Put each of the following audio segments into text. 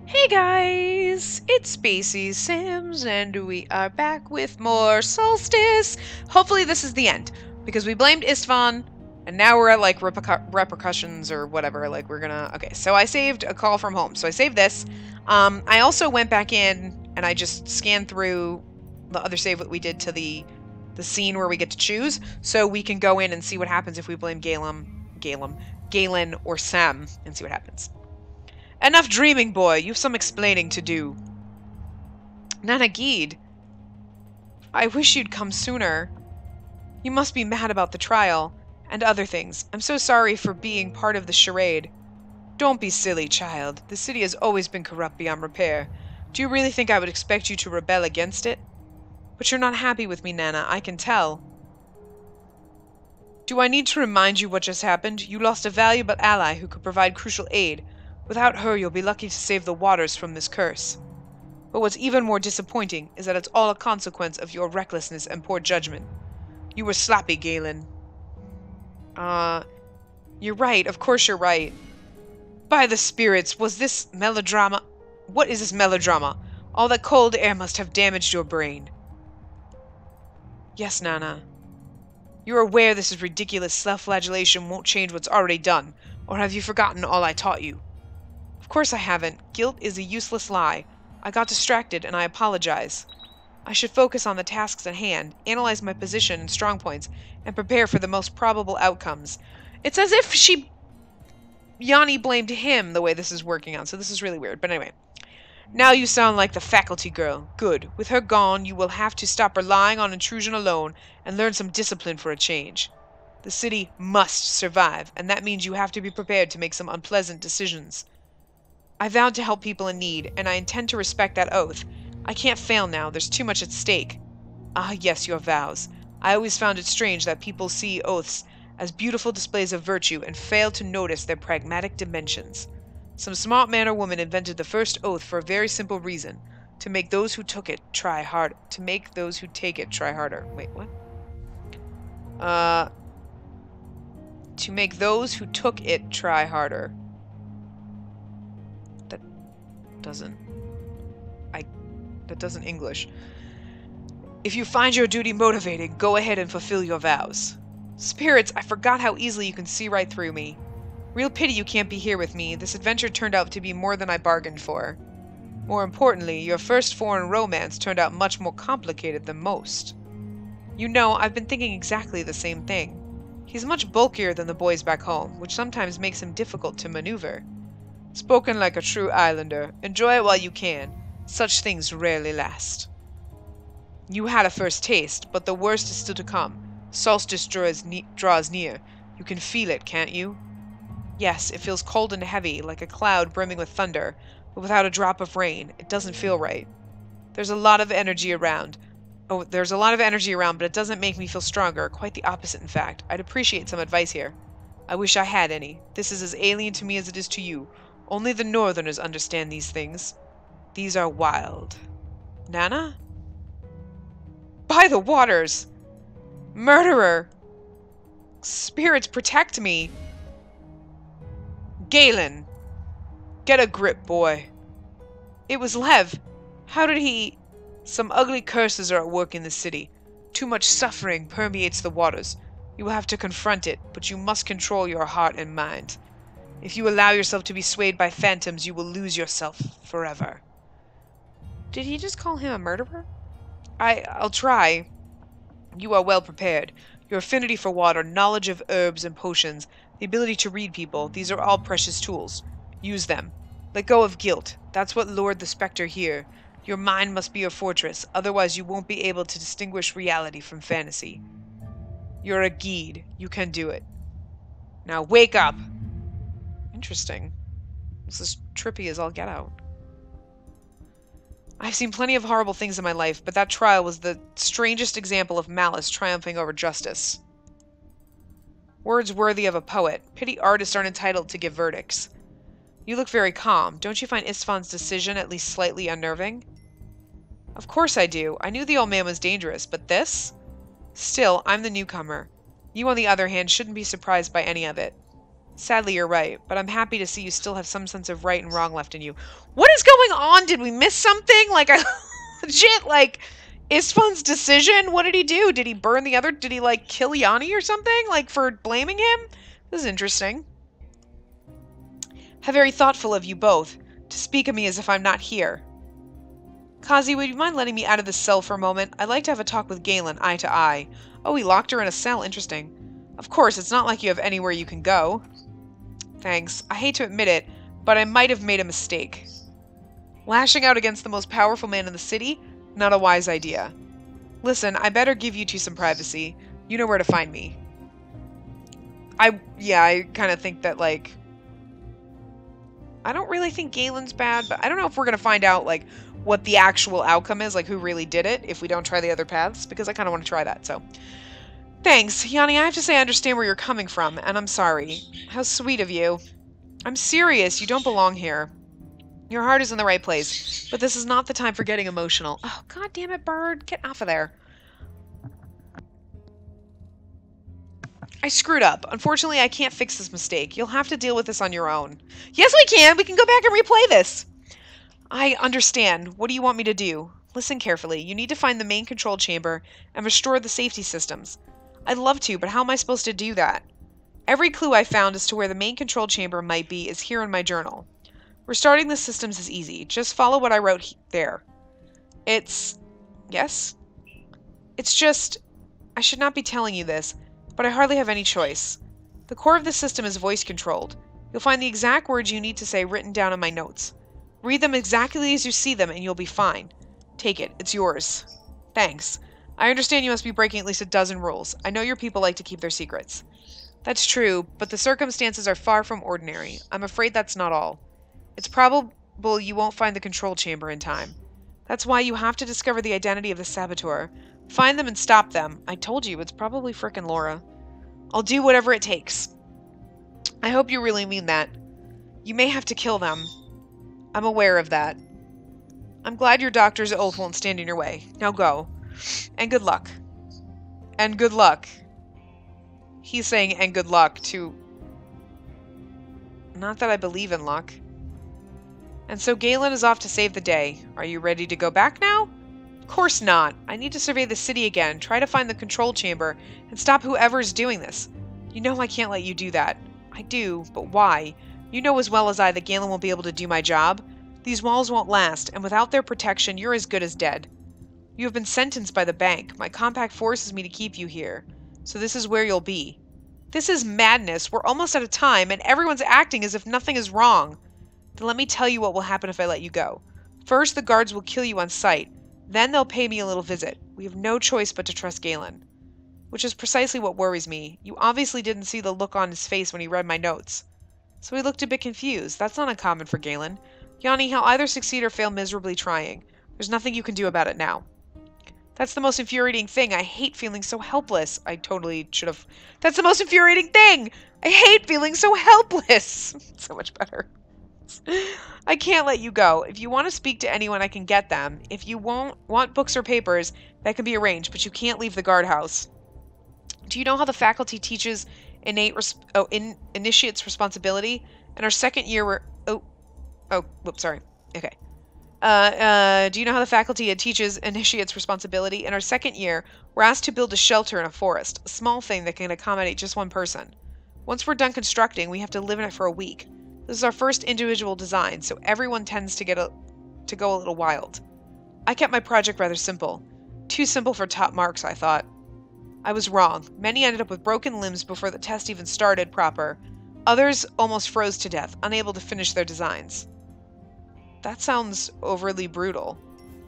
Hey guys, it's Spacey Sims, and we are back with more Solstice. Hopefully this is the end, because we blamed Istvan, and now we're at like repercussions or whatever. Like we're gonna. Okay, so I saved a call from home, so I saved this. I also went back in and I just scanned through the other save that we did to the scene where we get to choose, so we can go in and see what happens if we blame Galen, or Sam, and see what happens. Enough dreaming, boy. You've some explaining to do. Nanagid. I wish you'd come sooner. You must be mad about the trial, and other things. I'm so sorry for being part of the charade. Don't be silly, child. The city has always been corrupt beyond repair. Do you really think I would expect you to rebel against it? But you're not happy with me, Nana, I can tell. Do I need to remind you what just happened? You lost a valuable ally who could provide crucial aid. Without her, you'll be lucky to save the waters from this curse. But what's even more disappointing is that it's all a consequence of your recklessness and poor judgment. You were sloppy, Galen. You're right. Of course you're right. By the spirits, was this melodrama? What is this melodrama? All that cold air must have damaged your brain. Yes, Nana. You're aware this is ridiculous self-flagellation won't change what's already done, or have you forgotten all I taught you? Of course I haven't. Guilt is a useless lie. I got distracted, and I apologize. I should focus on the tasks at hand, analyze my position and strong points, and prepare for the most probable outcomes. It's as if Yanni blamed him the way this is working out, so this is really weird. But anyway. Now you sound like the faculty girl. Good. With her gone, you will have to stop relying on intrusion alone and learn some discipline for a change. The city must survive, and that means you have to be prepared to make some unpleasant decisions. I vowed to help people in need, and I intend to respect that oath. I can't fail now, there's too much at stake. Ah, yes, your vows. I always found it strange that people see oaths as beautiful displays of virtue and fail to notice their pragmatic dimensions. Some smart man or woman invented the first oath for a very simple reason. To make those who took it try hard. To make those who take it try harder. Wait, what? To make those who took it try harder. That doesn't English. If you find your duty motivating, go ahead and fulfill your vows. Spirits, I forgot how easily you can see right through me. Real pity you can't be here with me. This adventure turned out to be more than I bargained for. More importantly, your first foreign romance turned out much more complicated than most. You know, I've been thinking exactly the same thing. He's much bulkier than the boys back home, which sometimes makes him difficult to maneuver. Spoken like a true islander. Enjoy it while you can. Such things rarely last. You had a first taste, but the worst is still to come. Solstice draws near. You can feel it, can't you? Yes, it feels cold and heavy, like a cloud brimming with thunder, but without a drop of rain. It doesn't feel right. There's a lot of energy around. Oh, there's a lot of energy around, but it doesn't make me feel stronger. Quite the opposite, in fact. I'd appreciate some advice here. I wish I had any. This is as alien to me as it is to you. Only the Northerners understand these things. These are wild. Nana? By the waters! Murderer! Spirits, protect me! Galen! Get a grip, boy. It was Lev. How did he... Some ugly curses are at work in the city. Too much suffering permeates the waters. You will have to confront it, but you must control your heart and mind. If you allow yourself to be swayed by phantoms, you will lose yourself forever. Did he just call him a murderer? I'll try. You are well prepared. Your affinity for water, knowledge of herbs and potions, the ability to read people, these are all precious tools. Use them. Let go of guilt. That's what lured the specter here. Your mind must be your fortress, otherwise you won't be able to distinguish reality from fantasy. You're a Geed. You can do it. Now wake up! Interesting. This is trippy as all get out. I've seen plenty of horrible things in my life, but that trial was the strangest example of malice triumphing over justice. Words worthy of a poet. Pity artists aren't entitled to give verdicts. You look very calm. Don't you find Istvan's decision at least slightly unnerving? Of course I do. I knew the old man was dangerous, but this? Still, I'm the newcomer. You, on the other hand, shouldn't be surprised by any of it. Sadly, you're right, but I'm happy to see you still have some sense of right and wrong left in you. What is going on? Did we miss something? Like, I legit, like, Istvan's decision? What did he do? Did he burn the other? Did he, like, kill Yanni or something? Like, for blaming him? This is interesting. How very thoughtful of you both, to speak of me as if I'm not here. Kazi, would you mind letting me out of this cell for a moment? I'd like to have a talk with Galen, eye to eye. Oh, he locked her in a cell. Interesting. Of course, it's not like you have anywhere you can go. Thanks. I hate to admit it, but I might have made a mistake. Lashing out against the most powerful man in the city? Not a wise idea. Listen, I better give you two some privacy. You know where to find me. I kind of think that, like... I don't really think Galen's bad, but I don't know if we're going to find out, like, what the actual outcome is, like, who really did it, if we don't try the other paths, because I kind of want to try that, so... Thanks. Yanni, I have to say I understand where you're coming from, and I'm sorry. How sweet of you. I'm serious. You don't belong here. Your heart is in the right place, but this is not the time for getting emotional. Oh, god damn it, bird. Get off of there. I screwed up. Unfortunately, I can't fix this mistake. You'll have to deal with this on your own. Yes, we can! We can go back and replay this! I understand. What do you want me to do? Listen carefully. You need to find the main control chamber and restore the safety systems. I'd love to, but how am I supposed to do that? Every clue I found as to where the main control chamber might be is here in my journal. Restarting the systems is easy. Just follow what I wrote there. Yes? It's just... I should not be telling you this, but I hardly have any choice. The core of the system is voice-controlled. You'll find the exact words you need to say written down in my notes. Read them exactly as you see them, and you'll be fine. Take it. It's yours. Thanks. I understand you must be breaking at least a dozen rules. I know your people like to keep their secrets. That's true, but the circumstances are far from ordinary. I'm afraid that's not all. It's probable you won't find the control chamber in time. That's why you have to discover the identity of the saboteur. Find them and stop them. I told you, it's probably frickin' Laura. I'll do whatever it takes. I hope you really mean that. You may have to kill them. I'm aware of that. I'm glad your doctor's oath won't stand in your way. Now go. And good luck. And good luck. He's saying, and good luck, to... Not that I believe in luck. And so Galen is off to save the day. Are you ready to go back now? Of course not. I need to survey the city again, try to find the control chamber, and stop whoever's doing this. You know I can't let you do that. I do, but why? You know as well as I that Galen won't be able to do my job. These walls won't last, and without their protection, you're as good as dead. You have been sentenced by the bank. My compact forces me to keep you here. So this is where you'll be. This is madness. We're almost out of time, and everyone's acting as if nothing is wrong. Then let me tell you what will happen if I let you go. First, the guards will kill you on sight. Then they'll pay me a little visit. We have no choice but to trust Galen. Which is precisely what worries me. You obviously didn't see the look on his face when he read my notes. So he looked a bit confused. That's not uncommon for Galen. Yanni, he'll either succeed or fail miserably trying. There's nothing you can do about it now. That's the most infuriating thing. I hate feeling so helpless. I totally should have... That's the most infuriating thing! I hate feeling so helpless! So much better. I can't let you go. If you want to speak to anyone, I can get them. If you won't want books or papers, that can be arranged, but you can't leave the guardhouse. Do you know how the faculty teaches initiate's responsibility? In our second year, we're... whoops, sorry. Okay. Do you know how the faculty teaches initiate's responsibility? In our second year, we're asked to build a shelter in a forest, a small thing that can accommodate just one person. Once we're done constructing, we have to live in it for a week. This is our first individual design, so everyone tends to go a little wild. I kept my project rather simple. Too simple for top marks, I thought. I was wrong. Many ended up with broken limbs before the test even started proper. Others almost froze to death, unable to finish their designs. That sounds overly brutal.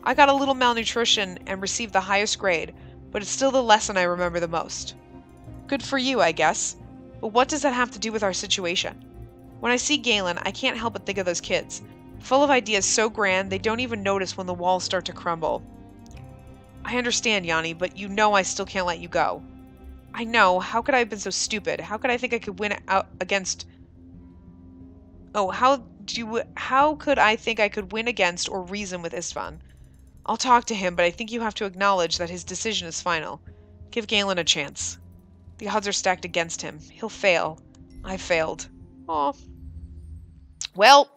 I got a little malnutrition and received the highest grade, but it's still the lesson I remember the most. Good for you, I guess. But what does that have to do with our situation? When I see Galen, I can't help but think of those kids. Full of ideas so grand, they don't even notice when the walls start to crumble. I understand, Yanni, but you know I still can't let you go. I know. How could I have been so stupid? How could I think I could win out against... Oh, how could I think I could win against or reason with Istvan? I'll talk to him, but I think you have to acknowledge that his decision is final. Give Galen a chance. The odds are stacked against him. He'll fail. I failed. Oh. Well,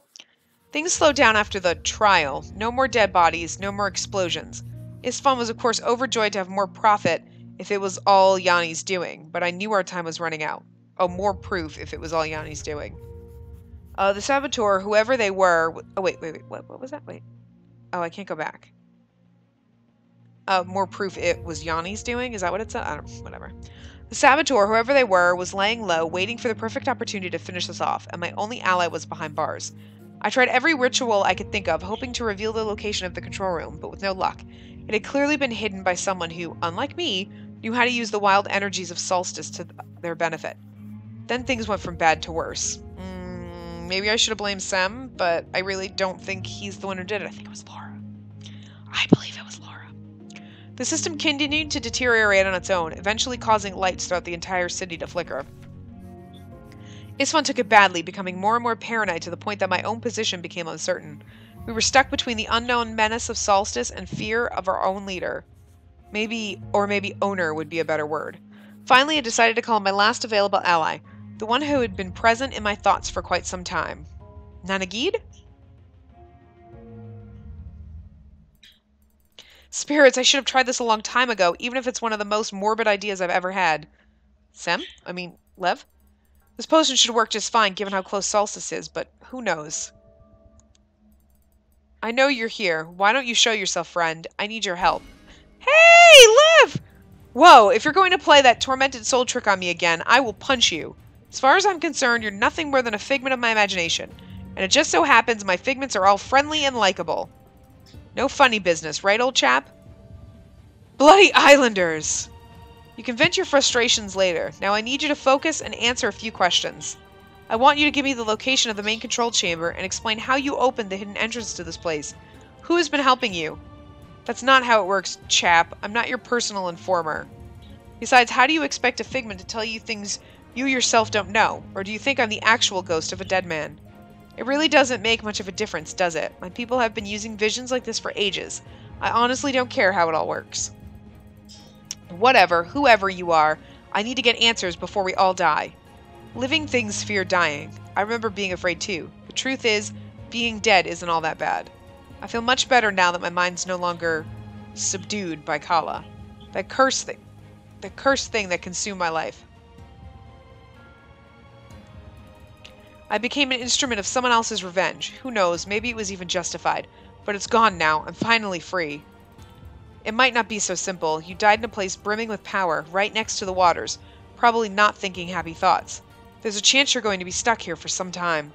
things slowed down after the trial. No more dead bodies, no more explosions. Istvan was of course overjoyed to have more profit if it was all Yanni's doing, but I knew our time was running out. Oh, more proof if it was all Yanni's doing. The saboteur, whoever they were... Oh, wait. What was that? Wait. Oh, I can't go back. More proof it was Yanni's doing? Is that what it said? I don't know. Whatever. The saboteur, whoever they were, was laying low, waiting for the perfect opportunity to finish us off, and my only ally was behind bars. I tried every ritual I could think of, hoping to reveal the location of the control room, but with no luck. It had clearly been hidden by someone who, unlike me, knew how to use the wild energies of Solstice to their benefit. Then things went from bad to worse. Maybe I should have blamed Sem, but I really don't think he's the one who did it. I think it was Laura. I believe it was Laura. The system continued to deteriorate on its own, eventually causing lights throughout the entire city to flicker. Istvan took it badly, becoming more and more paranoid to the point that my own position became uncertain. We were stuck between the unknown menace of Solstice and fear of our own leader. Maybe owner would be a better word. Finally, I decided to call my last available ally, the one who had been present in my thoughts for quite some time. Nanagid? Spirits, I should have tried this a long time ago, even if it's one of the most morbid ideas I've ever had. Lev? This potion should work just fine, given how close Solstice is, but who knows? I know you're here. Why don't you show yourself, friend? I need your help. Hey, Lev! Whoa, if you're going to play that tormented soul trick on me again, I will punch you. As far as I'm concerned, you're nothing more than a figment of my imagination. And it just so happens my figments are all friendly and likable. No funny business, right, old chap? Bloody Islanders! You can vent your frustrations later. Now I need you to focus and answer a few questions. I want you to give me the location of the main control chamber and explain how you opened the hidden entrance to this place. Who has been helping you? That's not how it works, chap. I'm not your personal informer. Besides, how do you expect a figment to tell you things you yourself don't know? Or do you think I'm the actual ghost of a dead man? It really doesn't make much of a difference, does it? My people have been using visions like this for ages. I honestly don't care how it all works. Whatever, whoever you are, I need to get answers before we all die. Living things fear dying. I remember being afraid too. The truth is, being dead isn't all that bad. I feel much better now that my mind's no longer subdued by Kala. That cursed thing that consumed my life. I became an instrument of someone else's revenge. Who knows, maybe it was even justified. But it's gone now. I'm finally free. It might not be so simple. You died in a place brimming with power, right next to the waters, probably not thinking happy thoughts. There's a chance you're going to be stuck here for some time.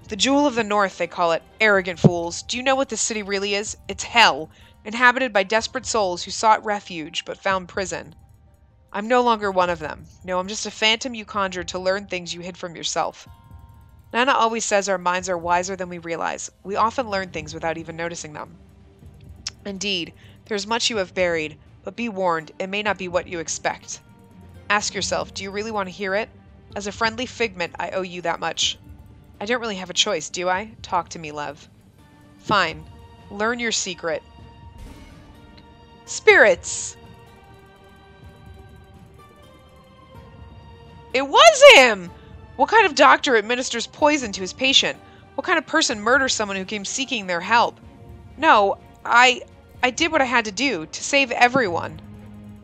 The Jewel of the North, they call it. Arrogant fools. Do you know what this city really is? It's hell, inhabited by desperate souls who sought refuge but found prison. I'm no longer one of them. No, I'm just a phantom you conjured to learn things you hid from yourself. Nana always says our minds are wiser than we realize. We often learn things without even noticing them. Indeed, there's much you have buried, but be warned, it may not be what you expect. Ask yourself, do you really want to hear it? As a friendly figment, I owe you that much. I don't really have a choice, do I? Talk to me, Lev. Fine. Learn your secret. Spirits! It was him! What kind of doctor administers poison to his patient? What kind of person murders someone who came seeking their help? No, I did what I had to do, to save everyone.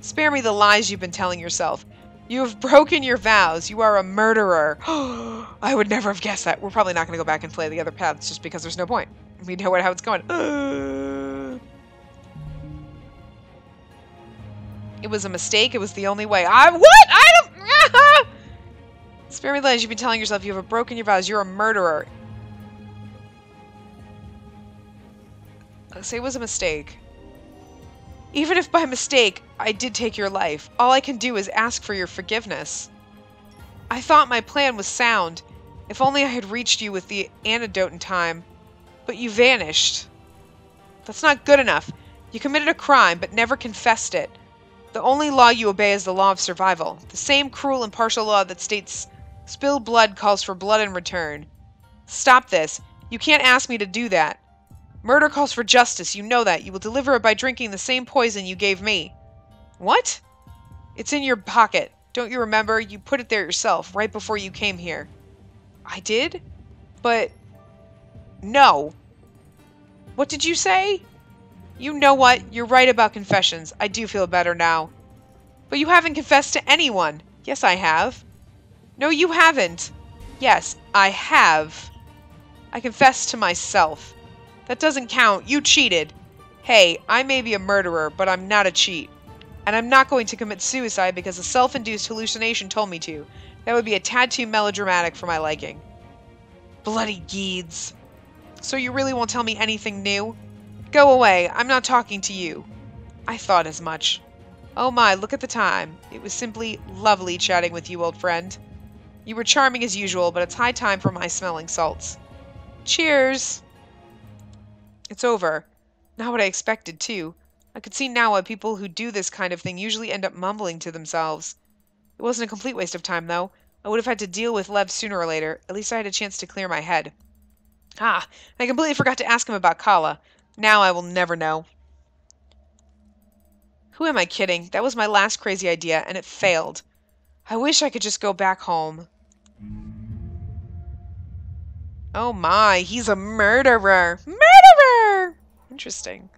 Spare me the lies you've been telling yourself. You have broken your vows. You are a murderer. I would never have guessed that. We're probably not going to go back and play the other paths just because there's no point. We know how it's going. It was a mistake. It was the only way. What? I don't... Spare me the lies you've been telling yourself. You have broken your vows. You're a murderer. Say it was a mistake. Even if by mistake I did take your life, all I can do is ask for your forgiveness. I thought my plan was sound. If only I had reached you with the antidote in time. But you vanished. That's not good enough. You committed a crime, but never confessed it. The only law you obey is the law of survival. The same cruel and partial law that states, spilled blood calls for blood in return. Stop this. You can't ask me to do that. Murder calls for justice, you know that. You will deliver it by drinking the same poison you gave me. What? It's in your pocket. Don't you remember? You put it there yourself, right before you came here. I did? But... no. What did you say? You know what? You're right about confessions. I do feel better now. But you haven't confessed to anyone. Yes, I have. No, you haven't. Yes, I have. I confessed to myself. That doesn't count. You cheated. Hey, I may be a murderer, but I'm not a cheat. And I'm not going to commit suicide because a self-induced hallucination told me to. That would be a tad too melodramatic for my liking. Bloody Geeds. So you really won't tell me anything new? Go away. I'm not talking to you. I thought as much. Oh my, look at the time. It was simply lovely chatting with you, old friend. You were charming as usual, but it's high time for my smelling salts. Cheers! It's over. Not what I expected, too. I could see now why people who do this kind of thing usually end up mumbling to themselves. It wasn't a complete waste of time, though. I would have had to deal with Lev sooner or later. At least I had a chance to clear my head. Ah, I completely forgot to ask him about Kala. Now I will never know. Who am I kidding? That was my last crazy idea, and it failed. I wish I could just go back home. Oh my, he's a murderer. Murderer! Interesting.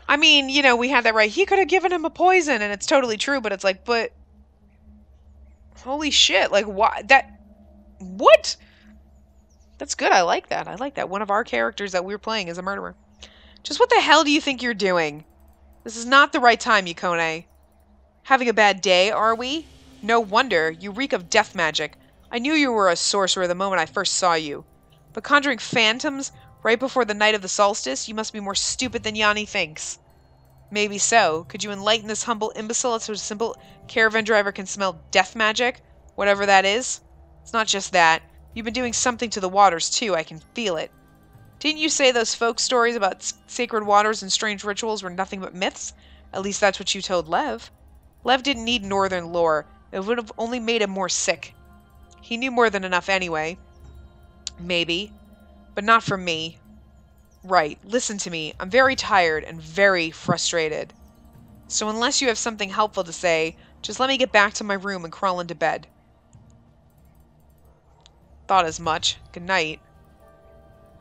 I mean, you know, we had that right. He could have given him a poison, and it's totally true, but it's like, but... holy shit, like, why? That... what? That's good, I like that. I like that. One of our characters that we're playing is a murderer. Just what the hell do you think you're doing? This is not the right time, Yukone. Having a bad day, are we? No wonder. You reek of death magic. I knew you were a sorcerer the moment I first saw you. But conjuring phantoms right before the night of the solstice, you must be more stupid than Yanni thinks. Maybe so. Could you enlighten this humble imbecile as to a simple caravan driver can smell death magic? Whatever that is? It's not just that. You've been doing something to the waters, too. I can feel it. Didn't you say those folk stories about sacred waters and strange rituals were nothing but myths? At least that's what you told Lev. Lev didn't need northern lore. It would have only made him more sick. He knew more than enough anyway. Maybe. But not for me. Right, listen to me. I'm very tired and very frustrated. So unless you have something helpful to say, just let me get back to my room and crawl into bed. Thought as much. Good night.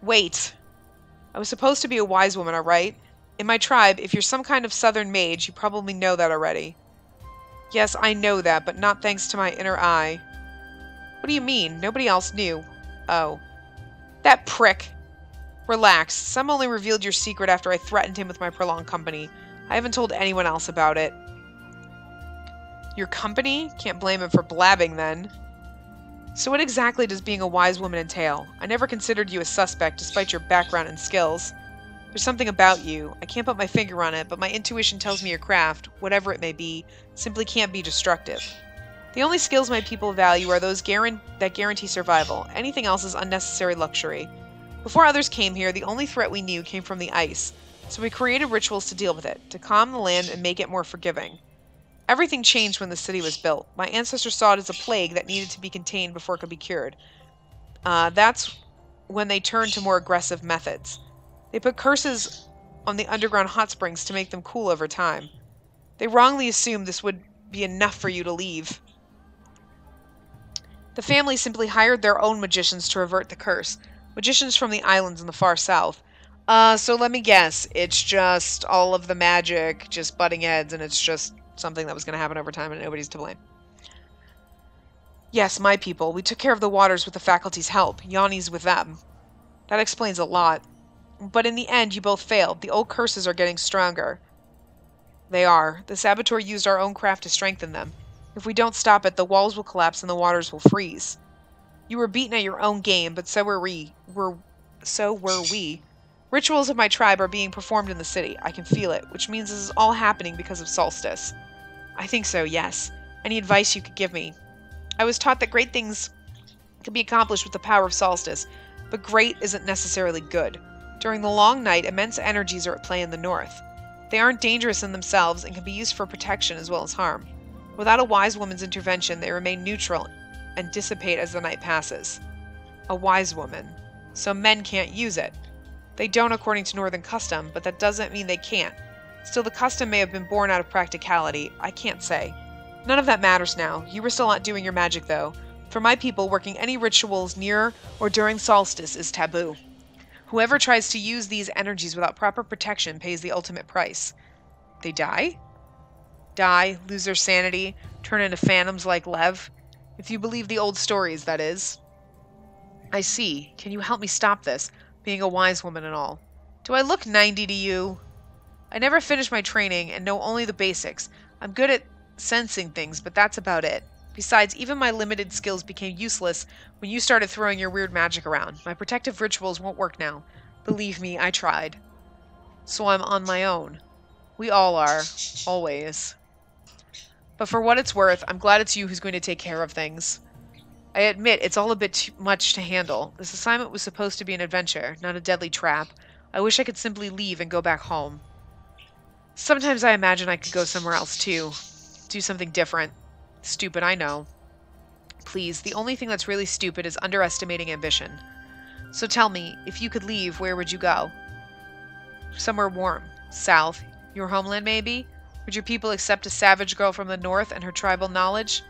Wait. I was supposed to be a wise woman, alright? In my tribe, if you're some kind of southern mage, you probably know that already. Yes, I know that, but not thanks to my inner eye. What do you mean? Nobody else knew. Oh. That prick. Relax. Some only revealed your secret after I threatened him with my prolonged company. I haven't told anyone else about it. Your company? Can't blame him for blabbing, then. So what exactly does being a wise woman entail? I never considered you a suspect, despite your background and skills. There's something about you. I can't put my finger on it, but my intuition tells me your craft, whatever it may be, simply can't be destructive. The only skills my people value are those that guarantee survival. Anything else is unnecessary luxury. Before others came here, the only threat we knew came from the ice, so we created rituals to deal with it, to calm the land and make it more forgiving. Everything changed when the city was built. My ancestors saw it as a plague that needed to be contained before it could be cured. That's when they turned to more aggressive methods. They put curses on the underground hot springs to make them cool over time. They wrongly assumed this would be enough for you to leave. The family simply hired their own magicians to revert the curse. Magicians from the islands in the far south. So let me guess. It's just all of the magic just butting heads, and it's just something that was going to happen over time, and nobody's to blame. Yes, my people. We took care of the waters with the faculty's help. Yanni's with them. That explains a lot. But in the end, you both failed. The old curses are getting stronger. They are. The saboteur used our own craft to strengthen them. If we don't stop it, the walls will collapse and the waters will freeze. You were beaten at your own game, but so were we. Rituals of my tribe are being performed in the city. I can feel it, which means this is all happening because of Solstice. I think so, yes. Any advice you could give me? I was taught that great things can be accomplished with the power of Solstice, but great isn't necessarily good. During the long night, immense energies are at play in the north. They aren't dangerous in themselves and can be used for protection as well as harm. Without a wise woman's intervention, they remain neutral and dissipate as the night passes. A wise woman. So men can't use it. They don't according to northern custom, but that doesn't mean they can't. Still, the custom may have been born out of practicality. I can't say. None of that matters now. You were still not doing your magic, though. For my people, working any rituals near or during Solstice is taboo. Whoever tries to use these energies without proper protection pays the ultimate price. They die? Die, lose their sanity, turn into phantoms like Lev. If you believe the old stories, that is. I see. Can you help me stop this, being a wise woman and all? Do I look 90 to you? I never finished my training and know only the basics. I'm good at sensing things, but that's about it. Besides, even my limited skills became useless when you started throwing your weird magic around. My protective rituals won't work now. Believe me, I tried. So I'm on my own. We all are. Always. But for what it's worth, I'm glad it's you who's going to take care of things. I admit it's all a bit too much to handle. This assignment was supposed to be an adventure, not a deadly trap. I wish I could simply leave and go back home. Sometimes I imagine I could go somewhere else too. Do something different. Stupid, I know. Please, the only thing that's really stupid is underestimating ambition. So tell me, if you could leave, where would you go? Somewhere warm. South. Your homeland, maybe? Would your people accept a savage girl from the north and her tribal knowledge?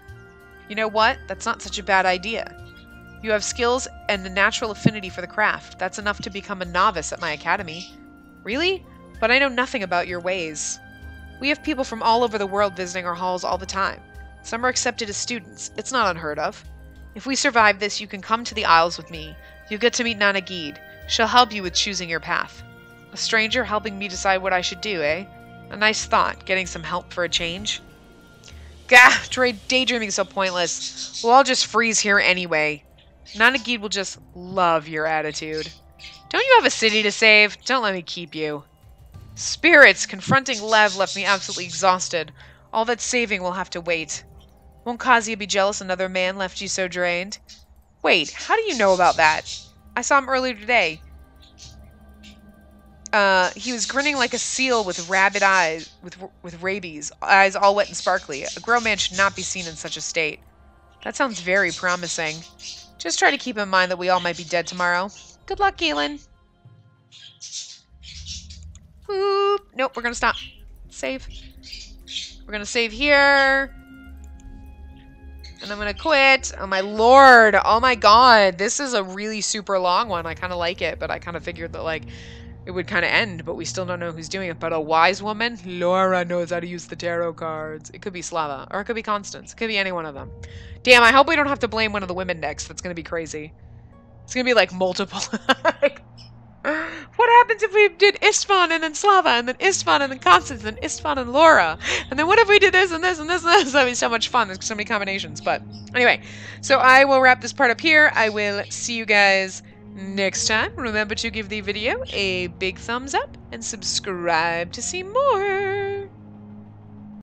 You know what? That's not such a bad idea. You have skills and a natural affinity for the craft. That's enough to become a novice at my academy. Really? But I know nothing about your ways. We have people from all over the world visiting our halls all the time. Some are accepted as students. It's not unheard of. If we survive this, you can come to the Isles with me. You'll get to meet Nana Geed. She'll help you with choosing your path. A stranger helping me decide what I should do, eh? A nice thought, getting some help for a change. Gah! Daydreaming so pointless. We'll all just freeze here anyway. Nana Geed will just love your attitude. Don't you have a city to save? Don't let me keep you. Spirits! Confronting Lev left me absolutely exhausted. All that saving will have to wait. Won't Kazuya be jealous another man left you so drained? Wait, how do you know about that? I saw him earlier today. He was grinning like a seal with rabid eyes, with rabies, eyes all wet and sparkly. A grown man should not be seen in such a state. That sounds very promising. Just try to keep in mind that we all might be dead tomorrow. Good luck, Galen. Oop. Nope, we're gonna stop. Save. We're gonna save here. And I'm gonna quit. Oh my lord. Oh my god. This is a really super long one. I kind of like it, but I kind of figured that, like, it would kind of end, but we still don't know who's doing it. But a wise woman? Laura knows how to use the tarot cards. It could be Slava, or it could be Constance. It could be any one of them. Damn, I hope we don't have to blame one of the women next. That's gonna be crazy. It's gonna be, like, multiple. What happens if we did Istvan and then Slava, and then Istvan and then Constance, and then Istvan and Laura? And then what if we did this and this and this and this? That'd be so much fun. There's so many combinations. But anyway, so I will wrap this part up here. I will see you guys next time. Remember to give the video a big thumbs up and subscribe to see more.